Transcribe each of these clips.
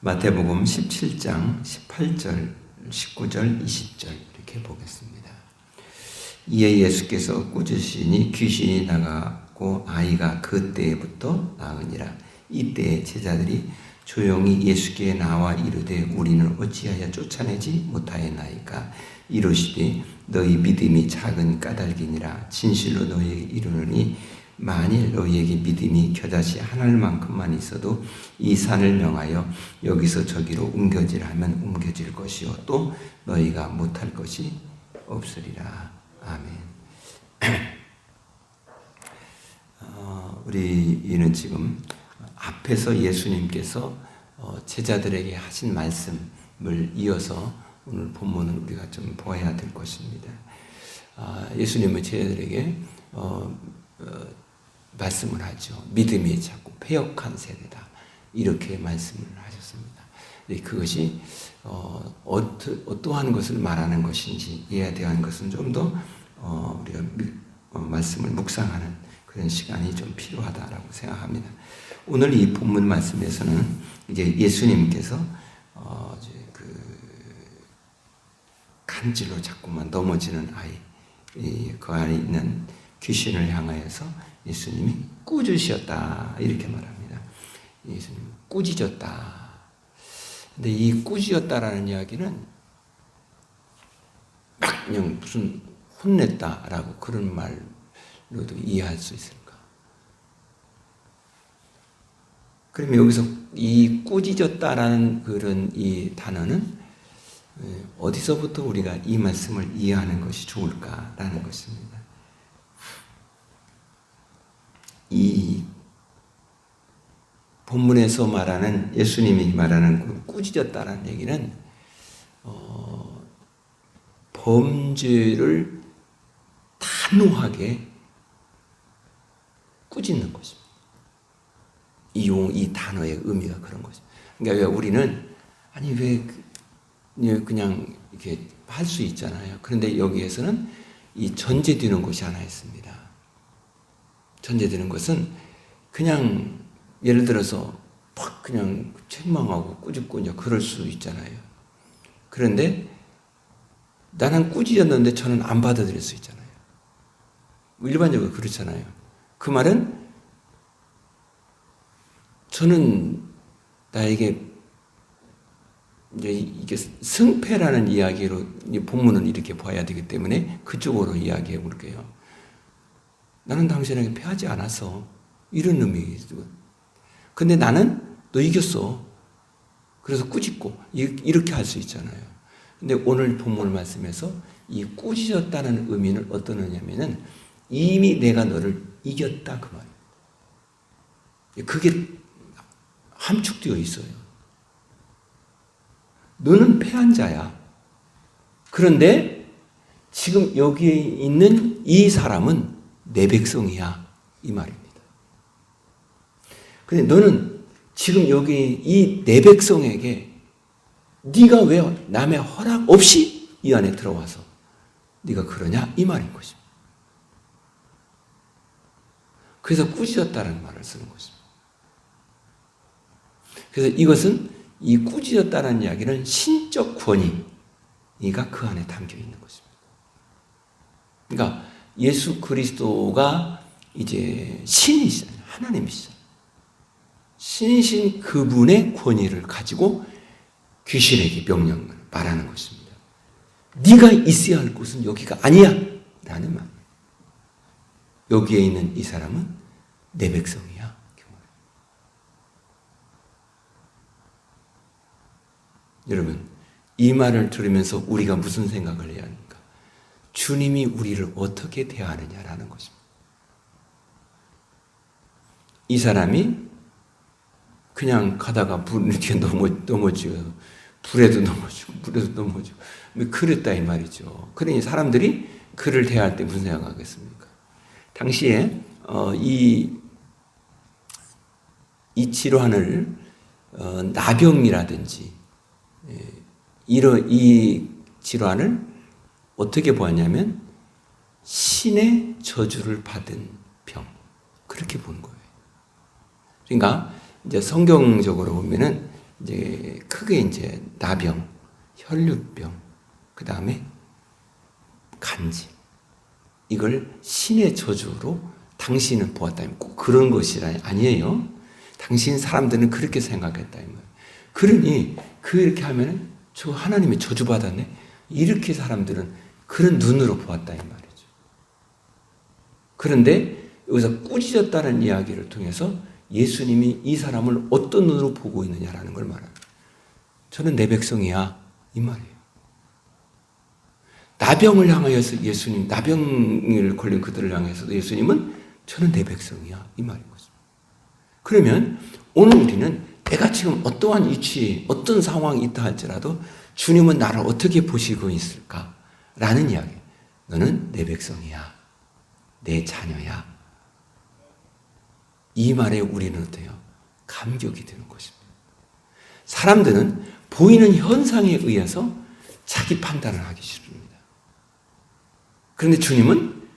마태복음 17장 18절, 19절, 20절 이렇게 보겠습니다. 이에 예수께서 꾸짖으시니 귀신이 나가고 아이가 그때부터 나으니라. 이때 제자들이 조용히 예수께 나와 이르되 우리는 어찌하여 쫓아내지 못하였나이까. 이르시되 너희 믿음이 작은 까닭이니라. 진실로 너희에게 이르노니 만일 너희에게 믿음이 겨자씨 한 알만큼만 있어도 이 산을 명하여 여기서 저기로 옮겨지라 하면 옮겨질 것이요 또 너희가 못할 것이 없으리라. 아멘. 우리는 지금 앞에서 예수님께서 제자들에게 하신 말씀을 이어서 오늘 본문을 우리가 좀 보아야 될 것입니다. 예수님은 제자들에게 말씀을 하죠. 믿음이 자꾸 패역한 세대다. 이렇게 말씀을 하셨습니다. 그것이 어떠한 것을 말하는 것인지에 대한 것은 좀 더 우리가 말씀을 묵상하는 그런 시간이 좀 필요하다라고 생각합니다. 오늘 이 본문 말씀에서는 이제 예수님께서 간질로 자꾸만 넘어지는 아이, 그 안에 있는 귀신을 향하여서 예수님이 꾸짖으셨다 이렇게 말합니다. 예수님 꾸짖었다. 근데 이 꾸짖었다라는 이야기는 막 그냥 무슨 혼냈다라고 그런 말로도 이해할 수 있을까? 그러면 여기서 이 꾸짖었다라는 그런 이 단어는 어디서부터 우리가 이 말씀을 이해하는 것이 좋을까라는 것입니다. 이 본문에서 말하는 예수님이 말하는 꾸짖었다라는 얘기는 범죄를 단호하게 꾸짖는 것입니다. 이 단어의 의미가 그런 것입니다. 그러니까 우리는 아니 왜 그냥 이렇게 할 수 있잖아요. 그런데 여기에서는 이 전제되는 것이 하나 있습니다. 전제되는 것은 그냥 예를 들어서 막 그냥 책망하고 꾸짖고 이제 그럴 수 있잖아요. 그런데 나는 꾸짖었는데 저는 안 받아들일 수 있잖아요. 일반적으로 그렇잖아요. 그 말은 저는 나에게 이제 이게 승패라는 이야기로 이 본문은 이렇게 봐야 되기 때문에 그쪽으로 이야기해 볼게요. 나는 당신에게 패하지 않았어. 이런 의미죠. 근데 나는 너 이겼어. 그래서 꾸짖고 이렇게 할 수 있잖아요. 근데 오늘 본문 말씀에서 이 꾸짖었다는 의미는 어떤 의미냐면은 이미 내가 너를 이겼다 그 말이에요. 그게 함축되어 있어요. 너는 패한 자야. 그런데 지금 여기에 있는 이 사람은 내 백성이야. 이 말입니다. 근데 너는 지금 여기 이 내 백성에게 네가 왜 남의 허락 없이 이 안에 들어와서 네가 그러냐? 이 말인 것입니다. 그래서 꾸짖었다는 말을 쓰는 것입니다. 그래서 이것은 이 꾸짖었다는 이야기는 신적 권위가 그 안에 담겨 있는 것입니다. 그러니까 예수 그리스도가 이제 신이시잖아요. 하나님이시잖아요. 신이신 그분의 권위를 가지고 귀신에게 명령을 말하는 것입니다. 네가 있어야 할 곳은 여기가 아니야 라는 말. 여기에 있는 이 사람은 내 백성이야. 여러분, 이 말을 들으면서 우리가 무슨 생각을 해야 합니까? 주님이 우리를 어떻게 대하느냐라는 것입니다. 이 사람이 그냥 가다가 이렇게 넘어지고, 불에도 넘어지고, 물에도 넘어지고, 그랬다 이 말이죠. 그러니 사람들이 그를 대할 때 무슨 생각하겠습니까? 당시에 이 질환을 나병이라든지 이 질환을 어떻게 보았냐면 신의 저주를 받은 병 그렇게 보는 거예요. 그러니까 이제 성경적으로 보면은 이제 크게 이제 나병, 혈류병, 그 다음에 간질. 이걸 신의 저주로 당신은 보았다면 꼭 그런 것이라 아니에요. 당신 사람들은 그렇게 생각했다 이 말이에요. 그러니 그렇게 하면은 저 하나님의 저주 받았네. 이렇게 사람들은 그런 눈으로 보았다 이 말이죠. 그런데 여기서 꾸짖었다는 이야기를 통해서 예수님이 이 사람을 어떤 눈으로 보고 있느냐라는 걸 말합니다. 저는 내 백성이야 이 말이에요. 나병을 향하여서 예수님, 나병을 걸린 그들을 향해서도 예수님은 저는 내 백성이야 이 말인 거죠. 그러면 오늘 우리는 내가 지금 어떠한 위치에 어떤 상황이 있다 할지라도 주님은 나를 어떻게 보시고 있을까라는 이야기. 너는 내 백성이야. 내 자녀야. 이 말에 우리는 어때요? 감격이 되는 것입니다. 사람들은 보이는 현상에 의해서 자기 판단을 하기 쉽습니다. 그런데 주님은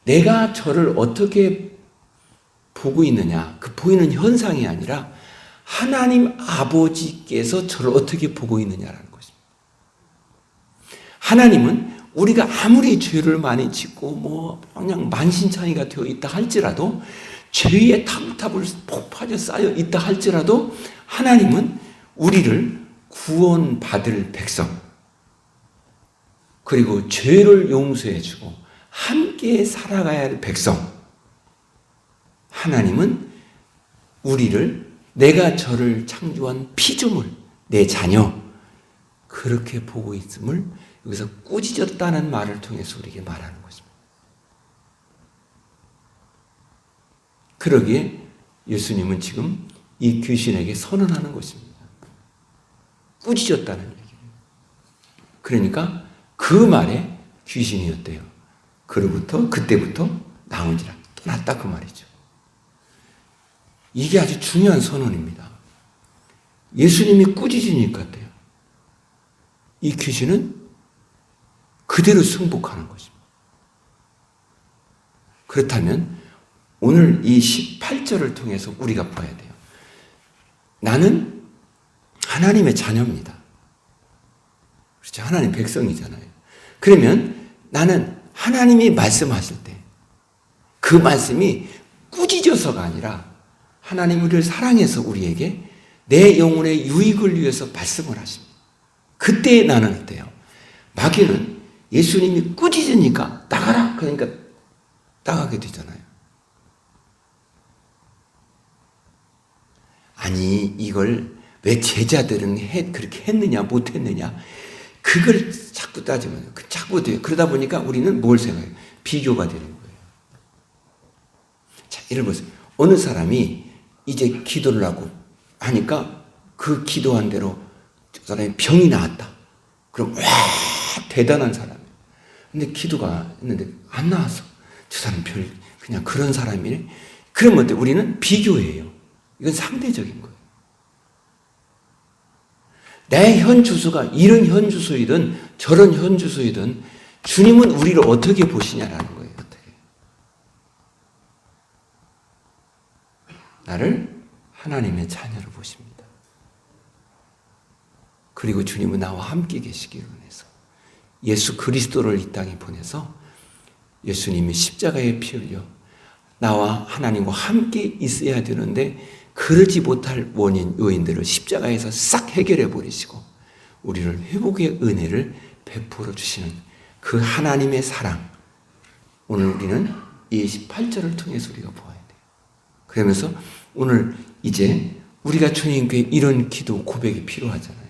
내가 저를 어떻게 보고 있느냐, 그 보이는 현상이 아니라 하나님 아버지께서 저를 어떻게 보고 있느냐라는 것입니다. 하나님은 우리가 아무리 죄를 많이 짓고 그냥 만신창이가 되어 있다 할지라도 죄의 타불타불 폭파져 쌓여 있다 할지라도 하나님은 우리를 구원받을 백성 그리고 죄를 용서해주고 함께 살아가야 할 백성 하나님은 우리를 내가 저를 창조한 피조물 내 자녀 그렇게 보고 있음을 여기서 꾸짖었다는 말을 통해서 우리에게 말하는 것입니다. 그러기에 예수님은 지금 이 귀신에게 선언하는 것입니다. 꾸짖었다는 얘기예요. 그러니까 그 말에 귀신이 어때요? 그때부터 나온지라 떠났다 그 말이죠. 이게 아주 중요한 선언입니다. 예수님이 꾸짖으니까 어때요? 이 귀신은 그대로 승복하는 것입니다. 그렇다면 오늘 이 18절을 통해서 우리가 봐야 돼요. 나는 하나님의 자녀입니다. 그렇죠? 하나님 백성이잖아요. 그러면 나는 하나님이 말씀하실 때 그 말씀이 꾸짖어서가 아니라 하나님 우리를 사랑해서 우리에게 내 영혼의 유익을 위해서 말씀을 하십니다. 그때 나는 어때요? 마귀는 예수님이 꾸짖으니까 나가라 그러니까 나가게 되잖아요. 아니 이걸 왜 제자들은 그렇게 했느냐 못했느냐 그걸 자꾸 따지면 자꾸 돼요. 그러다 보니까 우리는 뭘 생각해요? 비교가 되는 거예요. 자, 예를 보세요. 어느 사람이 이제 기도를 하고 하니까 그 기도한 대로 저 사람이 병이 나았다. 그럼 와 대단한 사람이에요. 근데 기도가 했는데 안 나왔어. 저 사람 그냥 그런 사람이네. 그러면 어때? 우리는 비교해요. 이건 상대적인 거예요. 내 현 주소가 이런 현 주소이든 저런 현 주소이든 주님은 우리를 어떻게 보시냐라는 거예요. 어떻게? 나를 하나님의 자녀로 보십니다. 그리고 주님은 나와 함께 계시기를 원해서 예수 그리스도를 이 땅에 보내서 예수님이 십자가에 피 흘려 나와 하나님과 함께 있어야 되는데 그러지 못할 요인들을 십자가에서 싹 해결해 버리시고 우리를 회복의 은혜를 베풀어 주시는 그 하나님의 사랑 오늘 우리는 이 18절을 통해서 우리가 보아야 돼요. 그러면서 오늘 이제 우리가 주님께 이런 기도 고백이 필요하잖아요.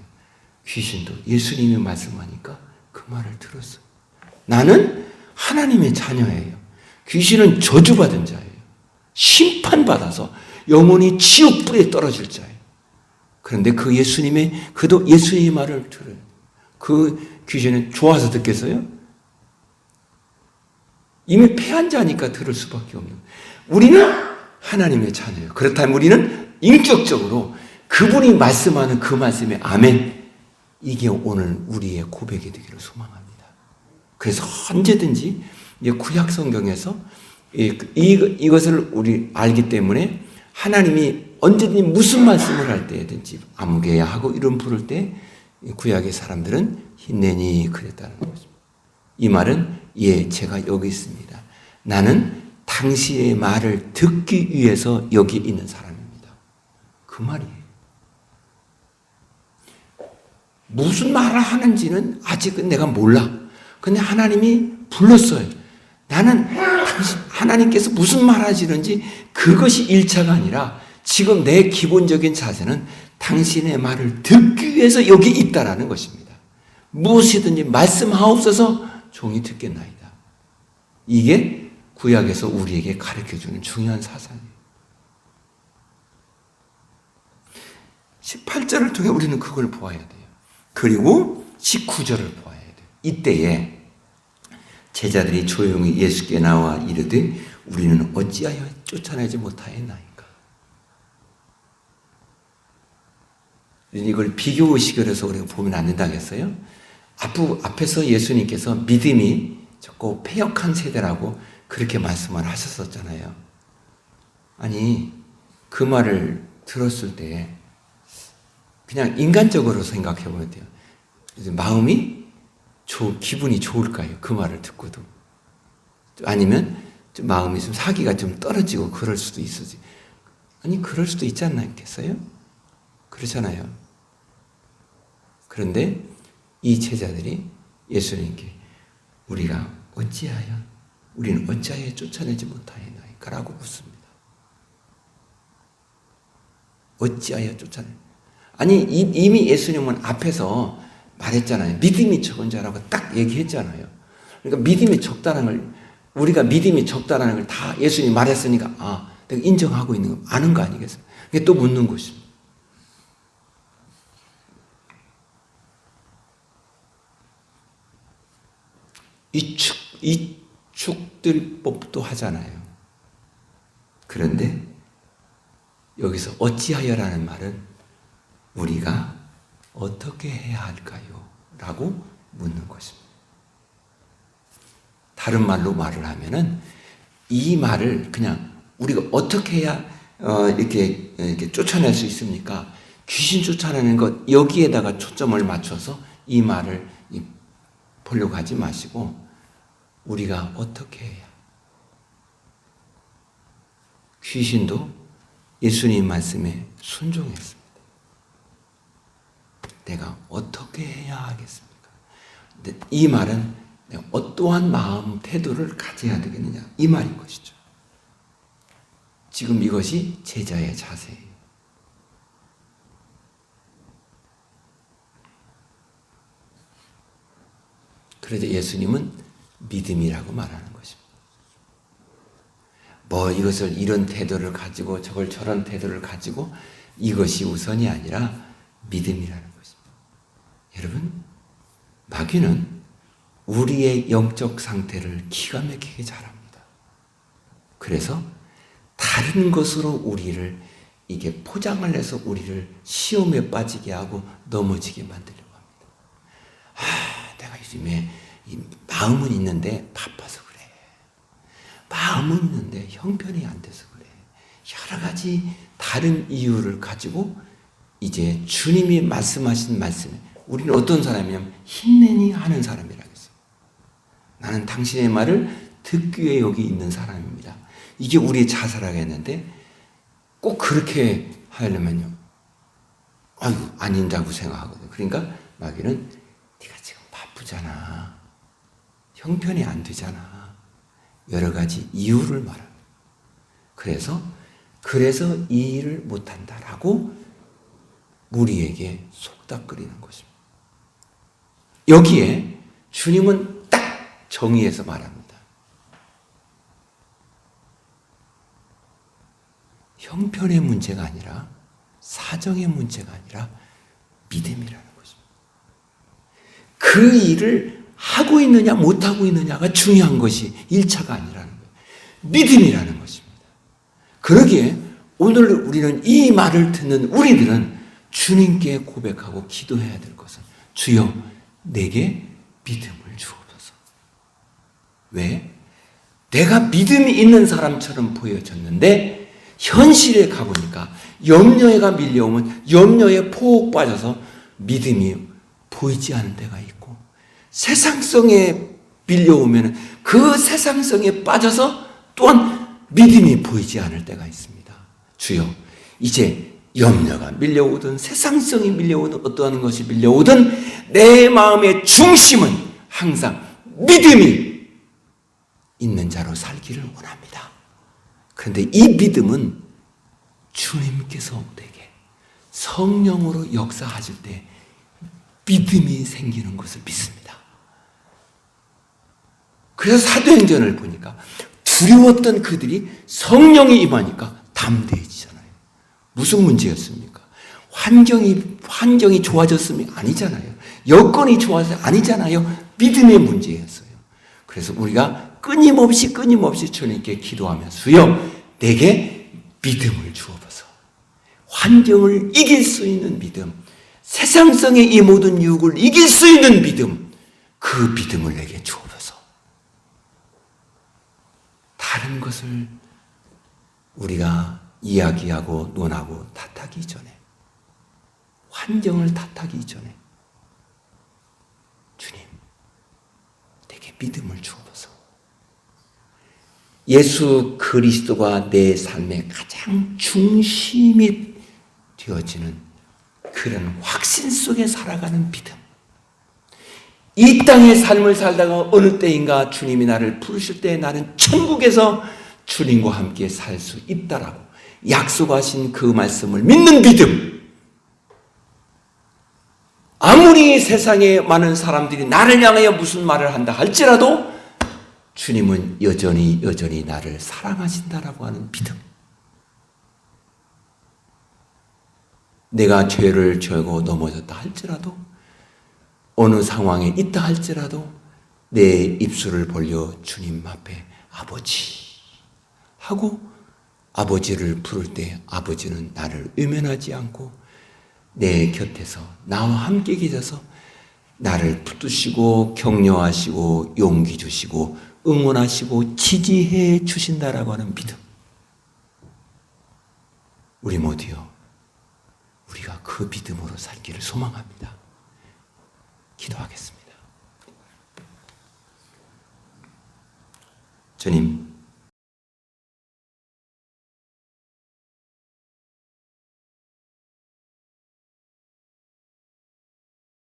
귀신도 예수님이 말씀하니까 그 말을 들었어요. 나는 하나님의 자녀예요. 귀신은 저주받은 자예요. 심판받아서 영원히 지옥 불에 떨어질 자예요. 그런데 그 그도 예수님의 말을 들어요. 그 귀신은 좋아서 듣겠어요? 이미 패한 자니까 들을 수밖에 없는. 우리는 하나님의 자녀예요. 그렇다면 우리는 인격적으로 그분이 말씀하는 그 말씀에 아멘. 이게 오늘 우리의 고백이 되기를 소망합니다. 그래서 언제든지 구약 성경에서 이것을 우리 알기 때문에 하나님이 언제든지 무슨 말씀을 할 때든지 아무개야 하고 이름 부를 때 구약의 사람들은 힘내니 그랬다는 것입니다. 이 말은 예, 제가 여기 있습니다. 나는 당신의 말을 듣기 위해서 여기 있는 사람입니다. 그 말이에요. 무슨 말을 하는지는 아직은 내가 몰라. 근데 하나님이 불렀어요. 나는 하나님께서 무슨 말 하시는지 그것이 1차가 아니라 지금 내 기본적인 자세는 당신의 말을 듣기 위해서 여기 있다라는 것입니다. 무엇이든지 말씀하옵소서 종이 듣겠나이다. 이게 구약에서 우리에게 가르쳐주는 중요한 사상이에요. 18절을 통해 우리는 그걸 보아야 돼요. 그리고 19절을 보아야 돼요. 이때에 제자들이 조용히 예수께 나와 이르되 우리는 어찌하여 쫓아내지 못하였나이까. 이걸 비교의식을 해서 우리가 보면 안 된다겠어요? 앞에서 예수님께서 믿음이 적고 패역한 세대라고 그렇게 말씀을 하셨었잖아요. 아니, 그 말을 들었을 때 그냥 인간적으로 생각해 보면 돼요. 마음이 기분이 좋을까요? 그 말을 듣고도. 아니면 좀 마음이 좀 사기가 좀 떨어지고 그럴 수도 있어지. 아니, 그럴 수도 있지 않겠어요? 그렇잖아요. 그런데 이 제자들이 예수님께 우리는 어찌하여 쫓아내지 못하였나이까 라고 묻습니다. 어찌하여 쫓아내? 아니, 이미 예수님은 앞에서 말했잖아요. 믿음이 적은 자라고 딱 얘기했잖아요. 그러니까 우리가 믿음이 적다라는 걸 다 예수님이 말했으니까, 내가 인정하고 있는 거, 아는 거 아니겠어요? 이게 또 묻는 것입니다. 이축들법도 하잖아요. 그런데 여기서 어찌하여라는 말은 우리가 어떻게 해야 할까요? 라고 묻는 것입니다. 다른 말로 말을 하면은 이 말을 그냥 우리가 어떻게 해야 이렇게 쫓아낼 수 있습니까? 귀신 쫓아내는 것 여기에다가 초점을 맞춰서 이 말을 보려고 하지 마시고 우리가 어떻게 해야. 귀신도 예수님 말씀에 순종했습니다. 내가 어떻게 해야 하겠습니까? 근데 이 말은 내가 어떠한 마음, 태도를 가져야 되겠느냐 이 말인 것이죠. 지금 이것이 제자의 자세예요. 그래서 예수님은 믿음이라고 말하는 것입니다. 이것을 이런 태도를 가지고 저걸 저런 태도를 가지고 이것이 우선이 아니라 믿음이라는 것입니다. 여러분, 마귀는 우리의 영적 상태를 기가 막히게 잘 압니다. 그래서 다른 것으로 우리를 이게 포장을 해서 우리를 시험에 빠지게 하고 넘어지게 만들려고 합니다. 내가 요즘에 마음은 있는데 바빠서 그래. 마음은 있는데 형편이 안 돼서 그래. 여러 가지 다른 이유를 가지고 이제 주님이 말씀하신 말씀에 우리는 어떤 사람이냐면 힘내니 하는 사람이라겠어요. 나는 당신의 말을 듣기 위해 여기 있는 사람입니다. 이게 우리의 자세라겠는데 꼭 그렇게 하려면요. 아닌다고 생각하거든요. 그러니까 마귀는 네가 지금 바쁘잖아. 형편이 안 되잖아. 여러 가지 이유를 말합니다. 그래서 이 일을 못한다라고 우리에게 속닥거리는 것입니다. 여기에 주님은 딱 정의해서 말합니다. 형편의 문제가 아니라 사정의 문제가 아니라 믿음이라는 것입니다. 그 일을 하고 있느냐 못하고 있느냐가 중요한 것이 1차가 아니라는 거예요. 믿음이라는 것입니다. 그러기에 오늘 우리는 이 말을 듣는 우리들은 주님께 고백하고 기도해야 될 것은 주여 내게 믿음을 주옵소서. 왜? 내가 믿음이 있는 사람처럼 보여졌는데 현실에 가보니까 염려가 밀려오면 염려에 폭 빠져서 믿음이 보이지 않는 데가 있고, 세상성에 밀려오면 그 세상성에 빠져서 또한 믿음이 보이지 않을 때가 있습니다. 주여, 이제 염려가 밀려오든 세상성이 밀려오든 어떠한 것이 밀려오든 내 마음의 중심은 항상 믿음이 있는 자로 살기를 원합니다. 그런데 이 믿음은 주님께서 내게 성령으로 역사하실 때 믿음이 생기는 것을 믿습니다. 그래서 사도행전을 보니까 두려웠던 그들이 성령이 임하니까 담대해지잖아요. 무슨 문제였습니까? 환경이 좋아졌으면 아니잖아요. 여건이 좋아서 아니잖아요. 믿음의 문제였어요. 그래서 우리가 끊임없이 주님께 기도하며 주여, 내게 믿음을 주옵소서. 환경을 이길 수 있는 믿음, 세상성의 이 모든 유혹을 이길 수 있는 믿음, 그 믿음을 내게 주옵소서. 다른 것을 우리가 이야기하고 논하고 탓하기 전에, 환경을 탓하기 전에 주님, 내게 믿음을 주옵소서. 예수 그리스도가 내 삶의 가장 중심이 되어지는 그런 확신 속에 살아가는 믿음. 이 땅의 삶을 살다가 어느 때인가 주님이 나를 부르실 때 나는 천국에서 주님과 함께 살 수 있다라고 약속하신 그 말씀을 믿는 믿음. 아무리 세상에 많은 사람들이 나를 향하여 무슨 말을 한다 할지라도 주님은 여전히 나를 사랑하신다라고 하는 믿음. 내가 죄를 저고 넘어졌다 할지라도, 어느 상황에 있다 할지라도 내 입술을 벌려 주님 앞에 아버지 하고 아버지를 부를 때 아버지는 나를 외면하지 않고 내 곁에서 나와 함께 계셔서 나를 붙드시고 격려하시고 용기 주시고 응원하시고 지지해 주신다라고 하는 믿음. 우리 모두요, 우리가 그 믿음으로 살기를 소망합니다. 기도하겠습니다. 주님,